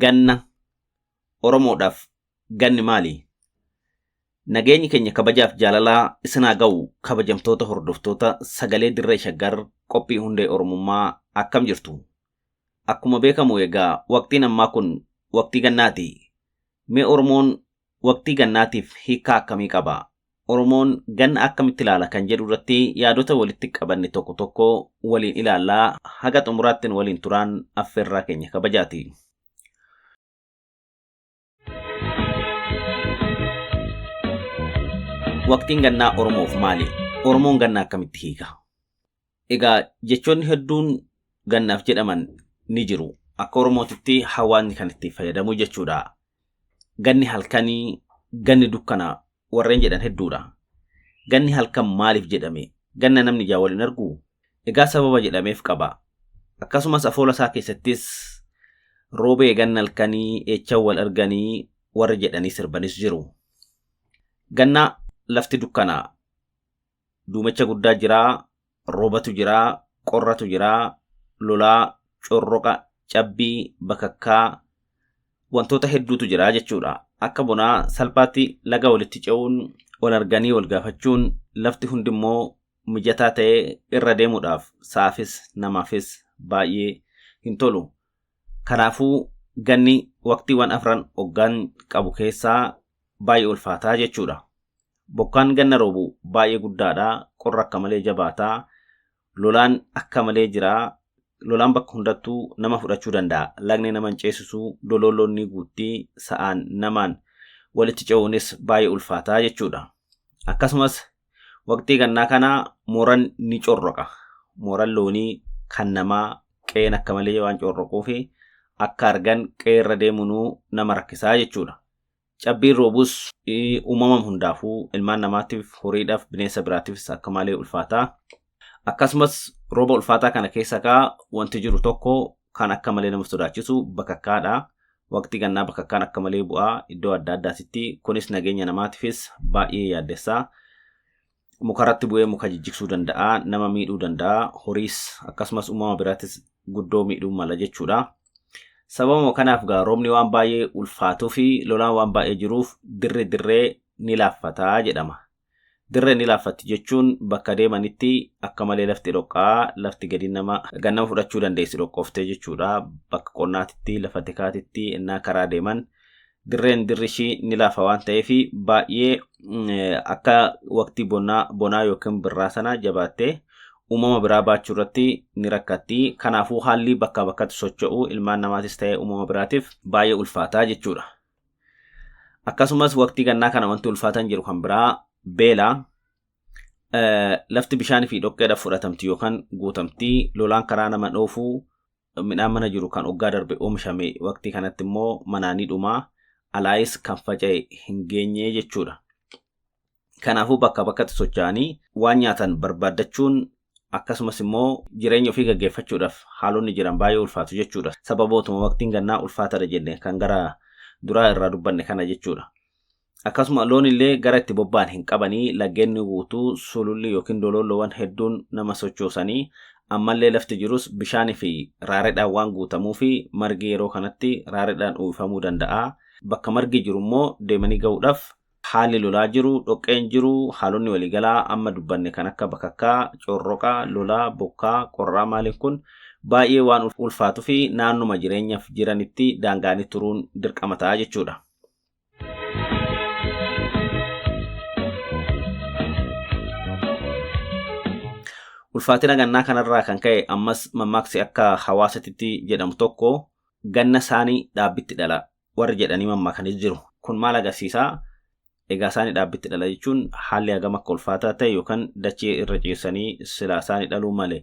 ganna Oromoodhaaf ganni maali? Nageenyi keenya kabajaaf jaalalaa isinaa ga'u kabajamtoota hordoftoota sagalee dirree shaggar qophii hundee Oromummaa akkam jirtu? Akkuma beekamu egaa waqtiin ammaa kun waqtii gannaati. Mee Oromoon waqtii gannaatiif hiika akkamii qaba? Oromoon ganna akkamitti ilaala kan jedhu irratti yaadota walitti qabanne tokko tokko waliin ilaallaa haga xumuraattiin waliin turaan affeerraa keenya kabajaati. Waqtiin gannaa Oromoof maali? Oromoon gannaa akkamitti hiika? Egaa jechoonni hedduun gannaaf jedhaman ni jiru. Akka Oromootitti hawaasni kan itti fayyadamu jechuudha. Ganni halkanii, ganni dukkanaa warreen jedhan hedduudha. Ganni halkan maaliif jedhame? Ganna namni ijaa waliin argu? Egaa sababa jedhameef qaba. Akkasumas afoola isaa keessattis roobee ganna halkanii echaa wal arganii warra jedhanii sirbanis jiru. Ganna lafti dukkanaa duumecha guddaa jiraa, roobatu jiraa, qorratu jiraa, lolaa, corroqa, cabbii, bakakkaa wantoota hedduutu jiraa jechuudha. Akka bonaa salphaatti laga walitti ce'uun wal arganii wal gaafachuun lafti hundimmoo mijataa ta'ee irra deemuudhaaf saafis namaafis baay'ee hin tolu. Kanaafuu ganni waqtiiwwan afran hoggaan qabu keessaa baay'ee ulfaataa jechuudha. Bokkaan ganna roobu baay'ee guddaadha, qorra akka malee jabaataa, lolaan akka malee jiraa. Lolaan bakka hundattuu nama fudhachuu danda'a. Lagni nama ceesisuu, dololloonni guutii sa'aan namaan walitti ce'uunis baay'ee ulfaataa jechuudha. Akkasumas waqtii gannaa kana mooran ni corroqa. Mooran loonii kan namaa qe'een akka malee waan corroquu fi akka argan qe'ee irra deemunuu nama rakkisaa jechuudha. Cabbiin roobus uumamam hundaafuu ilmaan namaatiif, horiidhaaf, bineensa biraatiifis akka malee ulfaataa. Akkasumas rooba ulfaataa kana keessa wanti jiru tokko kan akka malee nama sodaachisu bakakkaadha. Waqtii gannaa bakakkaan akka malee bu'aa iddoo adda addaatitti. Kunis nageenya namaatiifis baay'ee yaaddessaa. Mukarratti bu'ee muka jijjigsuu danda'a, nama miidhuu danda'a, horiis akkasumas uumama biraatis guddoo miidhuu mala jechuudha. Sababuma kanaaf roobni waan baay'ee ulfaatuu fi lolaan waan baay'ee jiruuf dirree ni laaffataa jedhama. Dirree ni laaffatti jechuun bakka deemanitti akka malee lafti dhoqqaa, lafti gadi nama gannama fudhachuu dandeessi dhoqqooftee jechuudha. Bakka qonnaatitti, lafa tikaatitti innaa karaa deeman dirri ishii ni laafa waan ta'eef baay'ee akka waqtii bonaa yookiin birraa sana jabaattee uumama biraa baachuu irratti ni rakkatti. Kanaafuu haalli bakka bakkatti socho'u ilmaan namaatis ta'ee uumama biraatiif baay'ee ulfaataa jechuudha. Akkasumas waqtii gannaa kana wanti ulfaatan jiru kan biraa beela. Lafti bishaanii fi dhoqqeedhaaf fudhatamti yookaan guutamti. Lolaan karaa nama dhoofuu midhaan mana jiru kan hoggaa darbe oomishame waqtii kanatti immoo manaanii dhumaa, alaayis kan faca'e hin geenye jechuudha. Kanaafuu bakka bakkatti socho'anii waan nyaatan barbaaddachuun akkasumas immoo jireenya ofii gaggeeffachuudhaaf haalonni jiran baay'ee ulfaatu jechuudha. Sababootuma waqtiin gannaa ulfaataadha jenne kan gara duraa irraa dubbanne kana jechuudha. Akkasuma loon illee gara itti bobba'an hin qabanii, laggeenni guutuu, sululli yookiin dololloowwan hedduun nama sochoosanii, ammallee lafti jirus bishaanii fi raareedhaan waan guutamuu fi margi yeroo kanatti raareedhaan uwwifamuu danda'a. Bakka margi jiru immoo deemanii ga'uudhaaf haalli lolaa jiru, dhoqqeen jiru, haalonni waliigalaa amma dubbanne kan akka bakakkaa, corroqa, lolaa, bokkaa, qorraa maaliin kun baay'ee waan ulfaatuu fi naannuma jireenyaaf jiranitti daangaanii turuun dirqama ta'a jechuudha. Ulfaatina gannaa kanarraa kan ka'e ammas mammaaksi akka hawaasatti jedhamu tokko ganna isaanii dhaabbitti dhala warri jedhanii mammaakanis jiru. Kun maal agarsiisaa? Egaa isaanii dhaabbitti dhala jechuun haalli hagam akka ulfaataa ta'e yookaan dachee irra ciisanii silaa isaanii dhaluu malee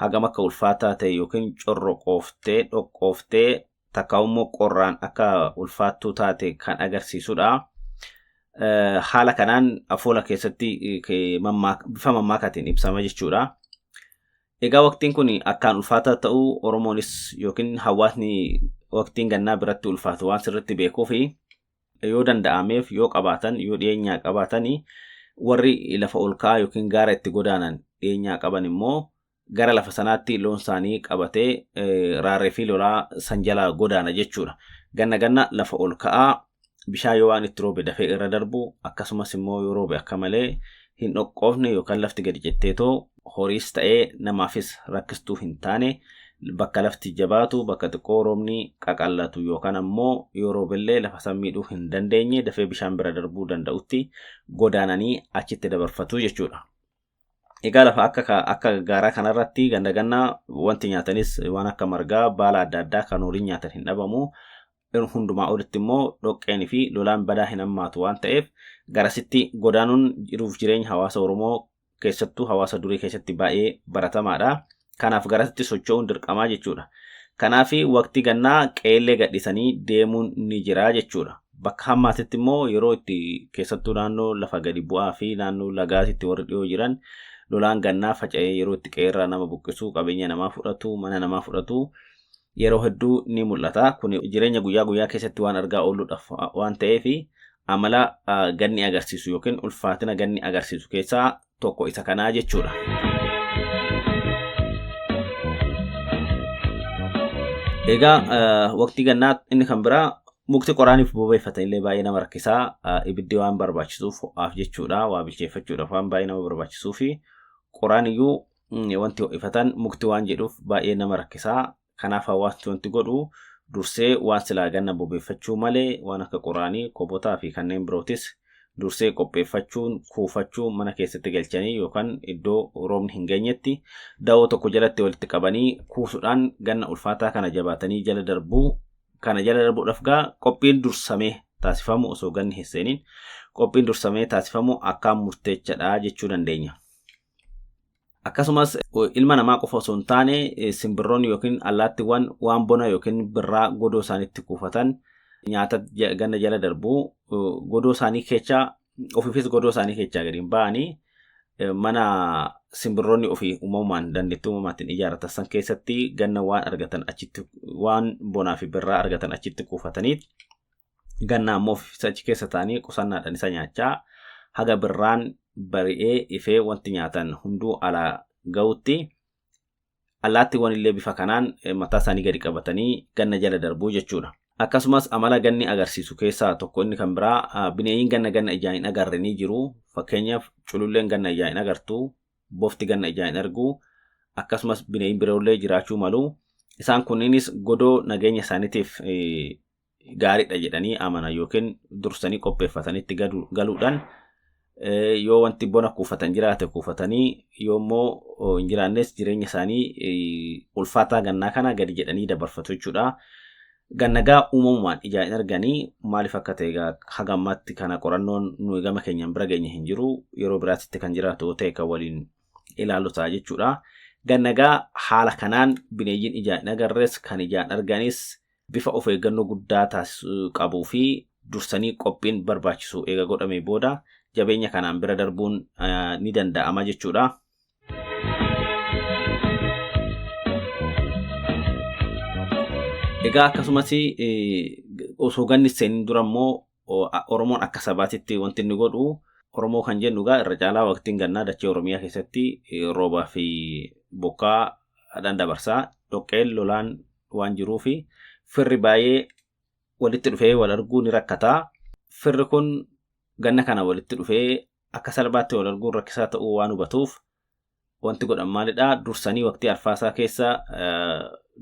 hagam akka ulfaataa ta'e yookiin corroqooftee, dhoqqooftee takkaa'ummoo qorraan akka ulfaattuu taate kan agarsiisudha. Haala kanaan afoola keessatti bifa mammaakaatiin ibsama jechuudha. Egaa waqtiin kun akkaan ulfaataa ta'uu Oromoonis yookiin hawaasni waqtiin gannaa biratti ulfaatu waan sirriitti beekuu fi yoo danda'ameef yoo qabaatan yoo dhiyeenyaa qabaatanii warri lafa ol ka'aa yookiin gaara itti godaanan dhiyeenyaa qaban immoo gara lafa sanaatti loon isaanii qabatee raarree fi lolaa san jalaa godaana jechuudha. ganna lafa ol ka'aa bishaan yoo waan itti roobe dafee irra darbu akkasumas immoo yoo roobe akka malee hin dhoqqoofne yookaan lafti gadi jetteetoo horiis ta'ee namaafis rakkistuu hin taane bakka lafti jabaatu bakka xiqqoo roobni qaqallatu yookaan ammoo yoo roobellee lafa san miidhuu hin dandeenye dafee bishaan bira darbuu danda'utti godaananii achitti dabarfatu jechuudha. Egaa lafa akka gaaraa kanarratti ganna wanti nyaatanis waan akka margaa baala adda addaa kan horiin nyaatan hin dhabamu. Hundumaa olitti immoo dhoqqeen fi lolaan badaa hin hammaatu waan ta'eef garasitti godaanuun jiruuf jireenya hawaasa Oromoo keessattuu hawaasa durii keessatti baay'ee baratamaadha. Kanaaf garasitti socho'uun dirqamaa jechuudha. Kanaaf waqtii gannaa qeellee gadhiisanii deemuun ni jira jechuudha. Bakka hammaatitti immoo yeroo itti keessattuu naannoo lafa gadi bu'aa fi naannoo lagaatitti warri dhiyoo jiran lolaan gannaa faca'ee yeroo itti qeerraa nama buqqisuu, qabeenya namaa fudhatu, mana namaa fudhatu yeroo hedduu ni mul'ata. Kun jireenya guyyaa keessatti waan argaa ooluudhaaf waan ta'eef amala ganni agarsiisu yookiin ulfaatina ganni agarsiisu keessaa tokko isa kanaa jechuudha. Egaa waqtii gannaa inni kan biraa mukti qoraaniif bobeeffatan illee baay'ee nama rakkisaa. Ibiddi waan barbaachisuuf ho'aaf jechuudha. Waa bilcheeffachuudhaaf waan baay'ee nama barbaachisuu fi qoraan iyyuu wanti ho'ifatan mukti waan jedhuuf baay'ee nama rakkisaa. Kanaaf hawaasni wanti godhu dursee waan silaa ganna bobeeffachuu malee waan akka qoraanii, kobotaa fi kanneen birootis dursee qopheeffachuun kuufachuun mana keessatti galchanii yookaan iddoo roobni hin geenyetti da'oo tokko jalatti walitti qabanii kuusuudhaan ganna ulfaataa kana jabaatanii jala darbuudhaaf qophiin dursamee taasifamu osoo ganni hin seeniin qophiin dursamee taasifamu akkaan murteessaadha jechuu dandeenya. Akkasumas ilma namaa qofa osoo hin taane simbirroonni yookiin allaattiiwwan waan bona yookiin birraa godoo isaaniitti kuufatan nyaata ganna jala darbu godoo isaanii keessaa ofiifis godoo isaanii keessaa gadi ba'anii mana simbirroonni ofii uumamaan dandeettii uumamaatiin ijaarratan san keessatti ganna waan argatan achitti waan bonaa fi birraa argatan achitti kuufatanii ganna ammoo achi keessa ta'anii qusannaadhaan isa nyaachaa haga birraan bari'ee ifee wanti nyaatan hunduu alaa ga'utti allaattiiwwan illee bifa kanaan mataa isaanii gadi qabatanii ganna jala darbuu jechuudha. Akkasumas amala ganni agarsiisu keessaa tokko inni kan biraa bineeyyiin ganna ijaan hin agarre ni jiru. Fakkeenyaaf cululleen ganna ijaan hin agartu, bofti ganna ijaan hin argu, akkasumas bineeyyiin biroollee jiraachuu malu. Isaan kunniinis godoo nageenya isaaniitiif gaariidha jedhanii amanan yookiin dursanii qopheeffatanitti galuudhaan yoo wanti bona kuufatan jiraate kuufatanii yoommoo hin jiraannes jireenya isaanii ulfaataa gannaa kana gadi jedhanii dabarfatu jechuudha. Gannagaa uumamumaan ijaan arganii maaliif akka ta'e hagammaatti kana qorannoon nuyi gama keenyaan bira geenye hin jiru. Yeroo biraatti kan jiraatu ta'e kan waliin ilaalu ta'a jechuudha. Gannagaa haala kanaan bineeyyiin ijaan agarres kan ijaan arganis bifa of eeggannoo guddaa taasisuu qabuu fi dursanii qophiin barbaachisu eega godhamee booda jabeenya kanaan bira darbuun ni danda'ama jechuudha. Egaa akkasumas osoo ganni seenin dura immoo Oromoon akka sabaatitti wanti inni godhu Oromoo kan jennu irra caalaa waqtiin gannaa dachee Oromiyaa keessatti roobaa fi bokkaa dabarsaa dhoqqeen lolaan waan jiruufi firri baay'ee walitti dhufee wal arguu ni rakkataa. Firri kun ganna kana walitti dhufee akka salphaatti wal arguun rakkisaa ta'uu waan hubatuuf wanti godhan maalidha? Dursanii waqtii arfaasaa keessa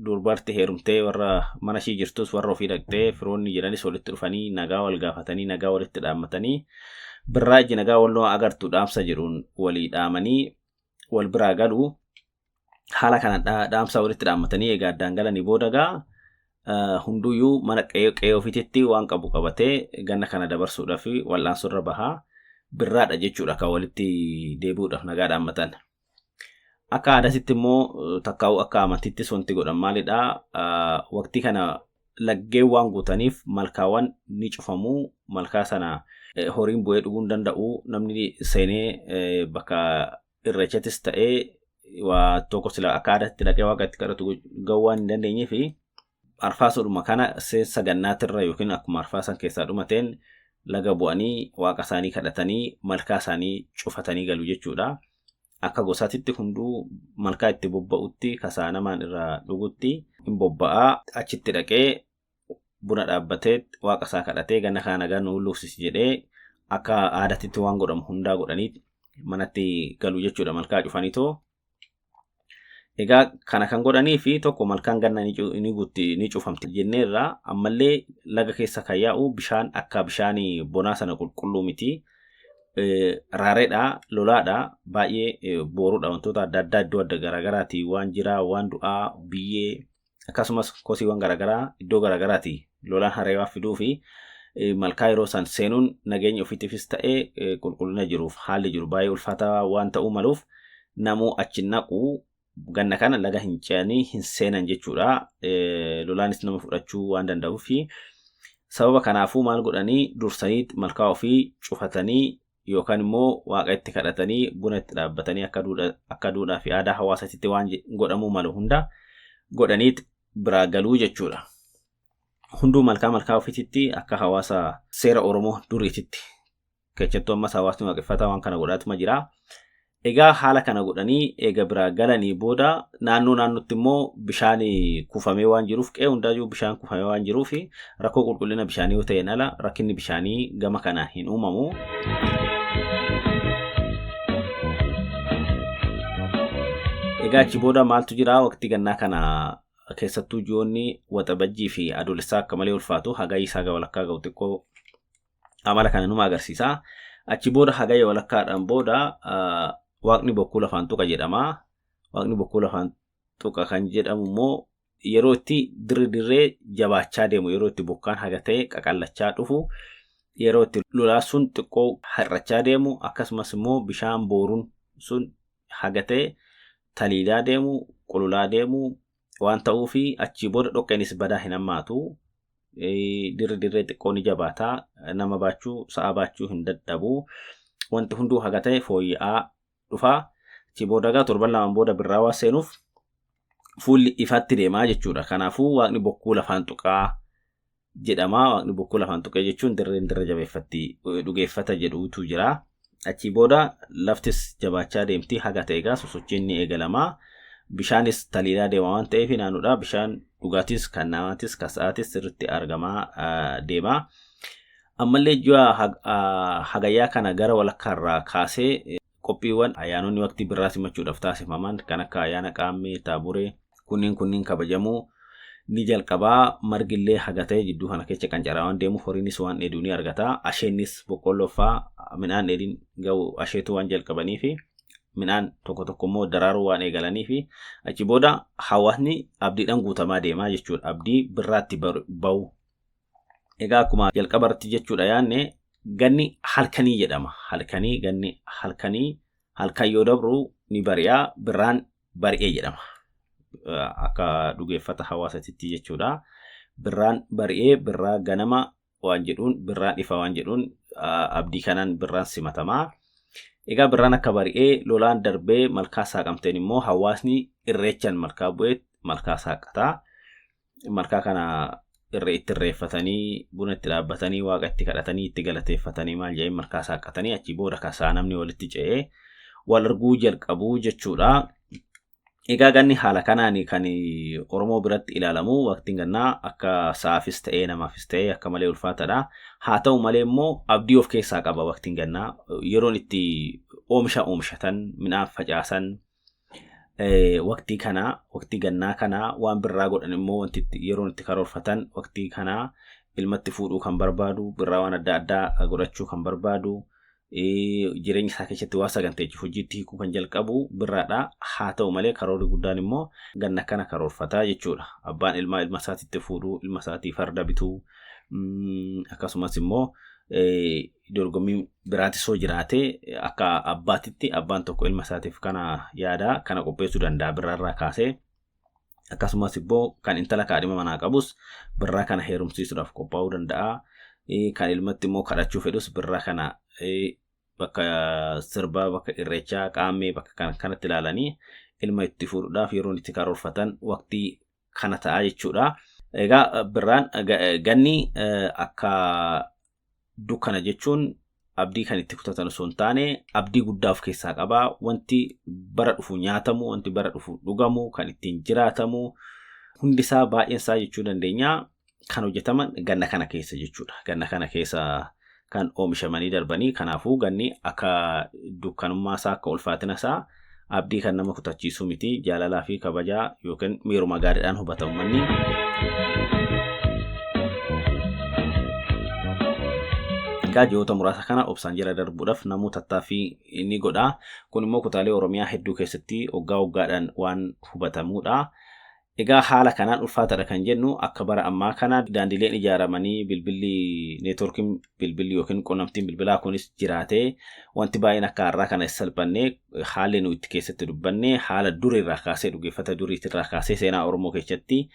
durbarti heerumtee warra mana ishii jirtus warra ofii dhaqxee firoonni jedhanis walitti dhufanii nagaa wal gaafatanii nagaa walitti dhaammatanii birraa iji nagaa wal agartu dhaamsa jedhuun walii dhaamanii wal biraa galu. Haala kana dhaamsa walitti dhaammatanii egaa addaan galanii booda hunduyyuu mana qe'ee ofiitti waan qabu qabatee ganna kana dabarsuudhaaf wal'aansurra bahaa birraadha jechuudha kan walitti deebi'uudhaaf nagaa dhaammatan. Akka aadaatti immoo takkaa'u akka amantiittis wanti godhan maalidha? Waqtii kana laggeen waan guutaniif malkaawwan ni cufamu. Malkaa sana horiin bu'ee dhuguu danda'u. Namni seenee bakka irreechattis ta'ee waa tokko sila akka aadaatti dhaqee waaqatti kadhatu ga'uu waan hin dandeenyeef arfaasudhuma kana seensa gannaatirra yookiin akkuma arfaasan keessaa dhumateen laga bu'anii waaqa isaanii kadhatanii malkaa isaanii cufatanii galu jechuudha. Akka gosaatitti hunduu malkaa itti bobba'utti kasaa namaan irraa dhugutti hin bobba'aa achitti dhaqee buna dhaabbatee waaqa isaa kadhatee ganna kana nagaa nu luufsisi jedhee akka aadaatitti waan godhamu hundaa godhanii manatti galuu jechuudha malkaa cufaniitoo. Egaa kana kan godhanii fi tokko malkaan ganna ni cufamti jenneerraa ammallee laga keessa kan yaa'u bishaan akka bishaan bonaa sana qulqulluu miti. Raareedha, lolaadha, baay'ee booruudha, wantoota adda addaa iddoo adda garaagaraati waan jiraa, waan du'aa, biyyee akkasumas kosiiwwan garaagaraa iddoo garaagaraati lolaan hareewaa fiduu fi malkaa yeroo san seenuun nageenya ofiitiifis ta'ee qulqullina jiruuf haalli jiru baay'ee ulfaataa waan ta'uu maluuf namuu achi naqu ganna kana laga hin ce'anii hin seenan jechuudha. Lolaanis nama fudhachuu waan danda'uuf fi sababa kanaafuu maal godhanii dursanii malkaa ofii cufatanii yookaan immoo waaqa itti kadhatanii buna itti dhaabbatanii akka duudhaa fi aadaa hawaasaatti waan godhamuu malu hunda godhanii biraa galuu jechuudha. Hunduu malkaa ofiitti akka hawaasa seera Oromoo duriititti keessattuu ammas hawaasni waaqeffataa waan kana godhaatuma jira. Egaa haala kana godhanii eega biraa galanii booda naannootti immoo bishaan kufamee waan jiruuf qe'ee hundaayyuu bishaan kufamee waan jiruuf rakkoo qulqullina bishaanii yoo ta'een ala rakkinni bishaanii gama kana hin uumamu. Egaa achi booda maaltu jira waqtii gannaa kana keessattuu ji'oonni waxabajjii fi adoolessaa akka malee ulfaatu hagayyi isaa walakkaa ga'u xiqqoo amala kana numa agarsiisa. Achi booda hagayya walakkaadhaan booda waaqni bokkuu lafaan tuqa jedhama. Waaqni bokkuu lafaan tuqa kan jedhamu immoo yeroo itti dirree jabaachaa deemu, yeroo itti bokkaan hagatee qaqallachaa dhufu, yeroo itti lolaa sun xiqqoo har'achaa deemu, akkasumas immoo bishaan booruun sun hagatee taliilaa deemu, qululaa deemu waan ta'uufi achi booda dhoqqeenis badaa hin hammaatu. Dirree xiqqoo ni jabaataa, nama baachuu, sa'a baachuu hin dadhabu. Wanti hunduu hagatee fooyya'aa dhufaa. Achi booda gaa torban lamaan booda birraa waa seenuuf fuulli ifatti deemaa jechuudha. Kanaafuu waaqni bokkuu lafaan tuqaa jedhama. Waaqni bokkuu lafaan tuqee jechuun dirree jabeeffatti dhugeeffata jedhuutu jira. Achi booda laftis jabaachaa deemti hagatee egaa sosochiin ni eegalamaa. Bishaanis taliilaa deema waan ta'eef naannoodha. Bishaan dhugaatis kan namaatis kan sa'aatis sirriitti argamaa deema. Ammallee ji'a hagayyaa kana gara walakkaarraa kaasee qophiiwwan ayyaanonni waqtii birraa simachuudhaaf taasifaman kan akka ayyaana qaammee, taaburee kunniin kabajamuu ni jalqabaa. Margillee hagatee jidduu kana keessa qancaraa waan deemu horiinis waan dheeduu ni argata. Asheennis boqqolloo fa'aa midhaan dheedhiin ga'u asheetu waan jalqabanii fi midhaan tokko immoo daraaruu waan eegalanii fi achi booda hawaasni abdiidhaan guutamaa deemaa jechuudha. Abdii birraatti ba'u. Egaa akkuma jalqabarratti jechuudha yaanne ganni halkanii jedhama. Ganni halkan yoo dabru ni bari'a, birraan bari'ee jedhama. Akka dhugeeffata hawaasatti jechuudha. Birraan bari'ee, birraa ganama waan jedhuun, birraan ifa waan jedhuun abdii kanaan birraan simatamaa. Egaa birraan akka bari'ee lolaan darbee malkaa saaqamteen immoo hawaasni irreechaan malkaa bu'ee malkaa saaqataa. Malkaa kana itti irreeffatanii buna itti dhaabbatanii waaqa itti kadhatanii itti galateeffatanii maal jedhanii malkaa saaqatanii achi booda kasaa namni walitti ce'ee wal arguu jalqabuu jechuudha. Egaa ganni haala kanaan kan Oromoo biratti ilaalamu waqtiin gannaa akka sa'aafis ta'ee namaafis ta'ee akka malee ulfaataadha. Haa ta'u malee immoo abdii of keessaa qaba waqtiin gannaa. Yeroon itti oomishatan midhaan facaasan waqtii gannaa kana waan birraa godhan immoo wanti yeroon itti karoorfatan waqtii kana ilmatti fuudhuu kan barbaadu, birraa waan adda addaa godhachuu kan barbaadu, jireenya isaa keessatti waa saganteechi hojiitti hiikuu kan jalqabu birraadha. Haa ta'u malee karoorri guddaan immoo ganna kana karoorfataa jechuudha. Abbaan ilma isaatiitti fuudhuu, ilma isaatii farda bituu, akkasumas immoo dorgommii biraatis yoo jiraate akka abbaatitti abbaan tokko ilma isaatiif kana yaada kana qopheessuu danda'a birraarraa kaasee. Akkasumas immoo kan intala kaadhima manaa qabus birraa kana heerumsiisuudhaaf qophaa'uu danda'a. Kan ilmatti immoo kadhachuu fedhus birraa kana bakka sirbaa, bakka irreechaa, qaammee bakka kanatti ilaalanii ilma itti fuudhuudhaaf yeroon itti karoorfatan waqtii kana ta'a jechuudha. Egaa birraan ganni akka dukkana jechuun abdii kan itti kutatan osoo hin taane abdii guddaa of keessaa qaba. Wanti bara dhufu nyaatamu, wanti bara dhufu dhugamu, kan ittiin jiraatamu hundisaa baay'eensaa jechuu dandeenya. kan hojjetaman ganna kana keessa jechuudha. Ganna kana keessa kan oomishamanii darbanii kanaafuu ganni akka dukkanummaa isaa akka ulfaatina isaa abdii kan nama kutachiisu miti jaalalaa fi kabajaa yookiin miiruma gaariidhaan hubatamu manni. Ji'oota muraasa kana obsaan jala darbuudhaaf namoota tattaaffii inni godha. Kun immoo kutaalee Oromiyaa hedduu keessatti waggaadhaan waan hubatamudha. Egaa haala kanaan ulfaataadha kan jennu akka bara ammaa kana daandileen ijaaramanii bilbilli neetworkiin bilbilli yookiin quunnamtiin bilbilaa kunis jiraatee wanti baay'een akka har'aa kana salphannee haalli nu itti keessatti dubbanne haala durirraa kaasee dhugeeffata duriitirraa kaasee seenaa Oromoo keessatti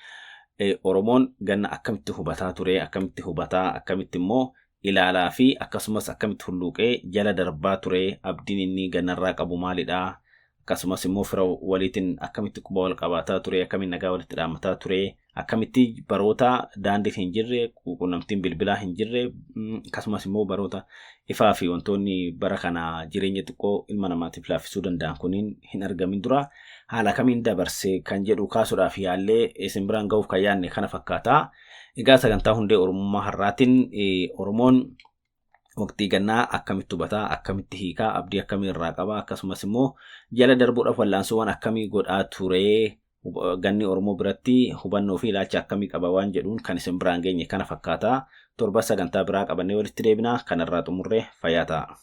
Oromoon ganna akkamitti hubataa ture, akkamitti hubataa, akkamitti immoo ilaalaa fi akkasumas akkamitti hulluuqee jala darbaa ture, abdiin inni gannarraa qabu maalidha, akkasumas immoo fira waliitiin akkamitti quba wal qabaataa ture, akkamitti nagaa walitti dhaamataa ture, akkamitti baroota daandii hin jirre, quunnamtiin bilbilaa hin jirre, akkasumas immoo baroota ifaa fi wantoonni bara kana jireenya xiqqoo ilma namaatiif laaffisuu danda'an kunniin hin argamin dura haala kamiin dabarse kan jedhu kaasuudhaaf yaallee isin biraan ga'uuf kan yaadne kana fakkaata. Egaa sagantaa hundee Oromummaa har'aatiin Oromoon waqtii gannaa akkamitti hubataa, akkamitti hiikaa, abdii akkamii irraa qaba, akkasumas immoo jala darbuudhaaf wallaansuuwwan akkamii godhaa ture, ganni Oromoo biratti hubannoo fi ilaalcha akkamii qaba waan jedhuun kan isin biraan geenye kana fakkaata. Torba sagantaa biraa qabannee walitti deebina. Kanarraa xumurree fayyaa ta'a.